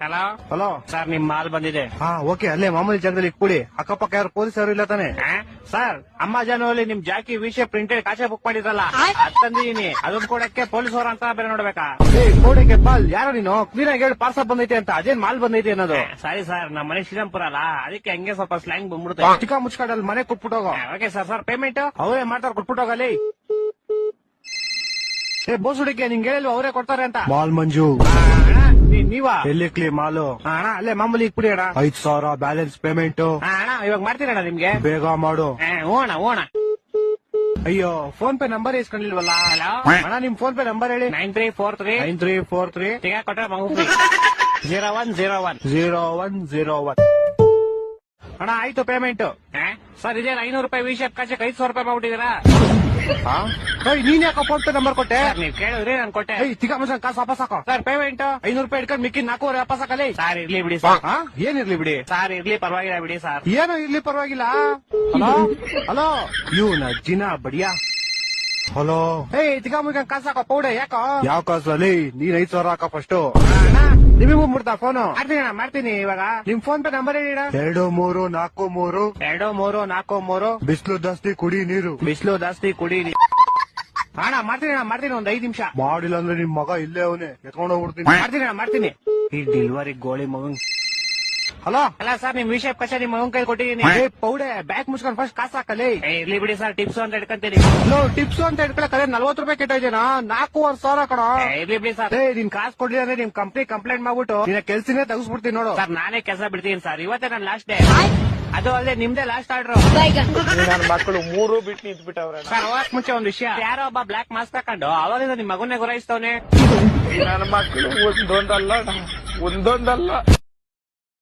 Hello hello sir, ನಿಮ್ mall ಬಂದಿದೆ. ಹಾ ಓಕೆ, ಅಲ್ಲೇ ಮಾಮೂಲಿ ಜಾಗದಲ್ಲಿ ಇಟ್ಬಿಡಿ. ಅಕ್ಕಪಕ್ಕ ಯಾರು ಪೊಲೀಸ್ ಯಾರು ಇಲ್ಲ ತಾನೆ? ಸರ್, ಅಮೆಜಾನ್ ನಿಮ್ ಜಾಕಿ ವಿಷಯ ಪ್ರಿಂಟೆಡ್ ಕಾಚೆ ಬುಕ್ ಮಾಡಿದ್ರಲ್ಲ, ಅದ್ ತಂದಿದೀನಿ. ಅದನ್ನ ಕೊಡಕ್ಕೆ ಪೊಲೀಸ್ ಅವ್ರ ಅಂತ ಬೇರೆ ನೋಡ್ಬೇಕಾ? ಏ ಕೋಡೆಗೆ ಬಾಲ್, ಯಾರು ನೀನು? ಕ್ಲೀನ್ ಆಗಿ ಹೇಳಿ ಪಾರ್ಸಲ್ ಬಂದೈತೆ ಅಂತ. ಅದೇನ್ ಮಾಲ್ ಬಂದೈತೆ ಅನ್ನೋದು? ಸಾರಿ ಸರ್, ನಮ್ಮ ಮನೆ ಶ್ರೀರಾಮ್ಪುರ ಅಲ್ಲ, ಅದಕ್ಕೆ ಹಂಗೆ ಸ್ವಲ್ಪ ಸ್ಲ್ಯಾಂಗ್ ಬಂದ್ಬಿಡುತ್ತೆ. ಚಿಕ್ಕ ಮುಚ್ಕಾಡಲ್ಲಿ ಮನೆ ಕೊಟ್ಬಿಟ್ಟೋಗೋ. Okay sir. ಸರ್ ಪೇಮೆಂಟ್ ಅವರೇ ಮಾಡ್ತಾರೆ, ಕೊಟ್ಬಿಟ್ಟೋಗಲ್ಲಿ. ಏ ಬೋಸ್ ಹುಡುಗಿ, ನಿಂಗೆ ಹೇಳಿಲ್ವ ಅವರೇ ಕೊಡ್ತಾರೆ ಅಂತ? ಮಾಲ್ ಮಂಜು ನೀವಾ? ಎಲ್ಲಿ ಕ್ಲೀ ಮಾಲು? ಅಣ್ಣ ಅಲ್ಲೇ ಮಾಮೂಲಿ ಇಟ್ಬಿಡಿ ಅಣ್ಣ. 5,000 ಬ್ಯಾಲೆನ್ಸ್ ಪೇಮೆಂಟ್. ಅಣ್ಣ ಇವಾಗ ಮಾಡ್ತೀರಣ್ಣ ನಿಮ್ಗೆ? ಬೇಗ ಮಾಡು. ಓಣ ಓಣ. ಅಯ್ಯೋ, ಫೋನ್ ಪೇ ನಂಬರ್ ಇಸ್ಕೊಂಡಿಲ್ವಲ್ಲ? ಹಲೋ ಅಣ್ಣ, ನಿಮ್ ಫೋನ್ ಪೇ ನಂಬರ್ ಹೇಳಿ. 9343 9343 ತಿಗ ಕೊಟ್ರೆ ಮಗು 0101 0101. ಅಣ್ಣ ಆಯ್ತು ಪೇಮೆಂಟ್. ಸರ್ ಇದೇನು 500 ರೂಪಾಯಿ ವಿಷಯ ಕಾಚಕ್ಕೆ 500 ರೂಪಾಯಿ ಮಾಡ್ಬಿಟ್ಟಿದ್ದೀರಾ? ನೀನ್ ಯಾಕೆ ಫೋನ್ ಪೇ ನಂಬರ್ ಕೊಟ್ಟೆ? ನೀವ್ ಕೇಳಿದ್ರಿ ನಾನು ಕೊಟ್ಟೆ. ತಿಕ್ಕ ಮನುಷ್ಯನ್ ಕಾಸು ವಾಪಸ್ ಹಾಕೋ. ಸರ್ ಪೇಮೆಂಟ್ 500 ರೂಪಾಯಿ ಇಟ್ಕೊಂಡು ಮಿಕ್ಕಿ 400 ವಾಪಸ್ ಹಾಕಲಿ. ಸರ್ ಇರ್ಲಿ ಬಿಡಿ ಸರ್. ಏನಿರ್ಲಿ ಬಿಡಿ? ಸರ್ ಇರ್ಲಿ ಪರವಾಗಿಲ್ಲ ಬಿಡಿ ಸರ್. ಏನೋ ಇರ್ಲಿ ಪರವಾಗಿಲ್ಲ. ಹಲೋ ಹಲೋ, ಇವ್ನ ಜಿನ ಬಡಿಯಾ. ಹಲೋ, ತಿಕ್ಕ ಮುಗಿನ್ ಕಾಸು ಹಾಕೋ ಪೌಡೆ. ಯಾಕೋ? ಯಾವ ಕಾಸು ಅಲ್ಲಿ? ನೀನ್ 5,000 ಹಾಕೋ ಫಸ್ಟ್. ನಿಮಗೆ ಬಂದ್ಬಿಡ್ತಾ ಫೋನು? ಮಾಡ್ತೀನಿ ಇವಾಗ. ನಿಮ್ ಫೋನ್ ಪೇ ನಂಬರ್ ಹೇಳಿ. 2343 2343 ಬಿಸಿಲು ಜಾಸ್ತಿ ಕುಡಿ ನೀರು. ಬಿಸಿಲು ಜಾಸ್ತಿ ಕುಡೀರಿ. ಅಣ್ಣ ಮಾಡ್ತೀನಿ ಒಂದ್ 5 ನಿಮಿಷ. ಮಾಡಿಲ್ಲ ಅಂದ್ರೆ ನಿಮ್ ಮಗ ಇಲ್ಲೇ ಅವನೇ ಎತ್ಕೊಂಡು ಹೋಗ್ಬಿಡ್ತೀನಿ. ಮಾಡ್ತೀನಿ. ಈ ಡೆಲಿವರಿ ಗೋಳಿ ಮಗನ್. ಹಲೋ ಅಲ್ಲ ಸರ್, ನಿಮ್ ವಿಷಯ ಕಚ ನಿಮ್ ಮಗನ್ ಕೈ ಕೊಟ್ಟಿದ್ದೀನಿ. ಪೌಡೆ ಬ್ಯಾಗ್ ಮುಚ್ಕೊಂಡು ಫಸ್ಟ್ ಕಾಸು ಹಾಕಲಿ. ಇರ್ಲಿ ಬಿಡಿ ಸರ್, ಟಿಪ್ಸ್ ಅಂತ ಇಟ್ಕೊಂತೀನಿ. ಟಿಪ್ಸ್ ಅಂತ ಇಟ್ಕೊಳಕ್ 40 ರೂಪಾಯಿ ಕೆಟ್ಟಿದ್ದೇನಾ? 4,500 ಕಣ. ಇರ್ಲಿ ಬಿಡಿ ಸರ್. ನಿನ್ ಕಾಸು ಕೊಡ್ಲಿಲ್ಲ ಅಂದ್ರೆ ನಿಮ್ ಕಂಪ್ನಿ ಕಂಪ್ಲೇಂಟ್ ಮಾಡ್ಬಿಟ್ಟು ನಿನ್ನ ಕೆಲ್ಸನೇ ತೆಗಿಸ್ಬಿಡ್ತೀನಿ ನೋಡು. ಸರ್ ನಾನೇ ಕೆಲಸ ಬಿಡ್ತೀನಿ ಸರ್. ಇವತ್ತೇ ನನ್ನ ಲಾಸ್ಟ್ ಡೇ. ಅದು ಅಲ್ಲದೆ ನಿಮ್ದೇ ಲಾಸ್ಟ್ ಆರ್ಡರ್. ನನ್ನ ಮಕ್ಕಳು 3 ಬಿಟ್ಟು ನಿಂತ್ಬಿಟ್ಟವ್ರೆ. ಸರ್ ಹೋಗಕ್ ಮುಂಚೆ ಒಂದ್ ವಿಷಯ. ಯಾರೋ ಒಬ್ಬ ಬ್ಲಾಕ್ ಮಾಸ್ಕ್ ತಕೊಂಡು ಅವಾಗಿಂದ ನಿಮ್ ಮಗನ್ನೇ ಗುರಾಯಿಸ್ತವನೆ. ನನ್ನ ಮಕ್ಕಳು ಒಂದೊಂದಲ್ಲ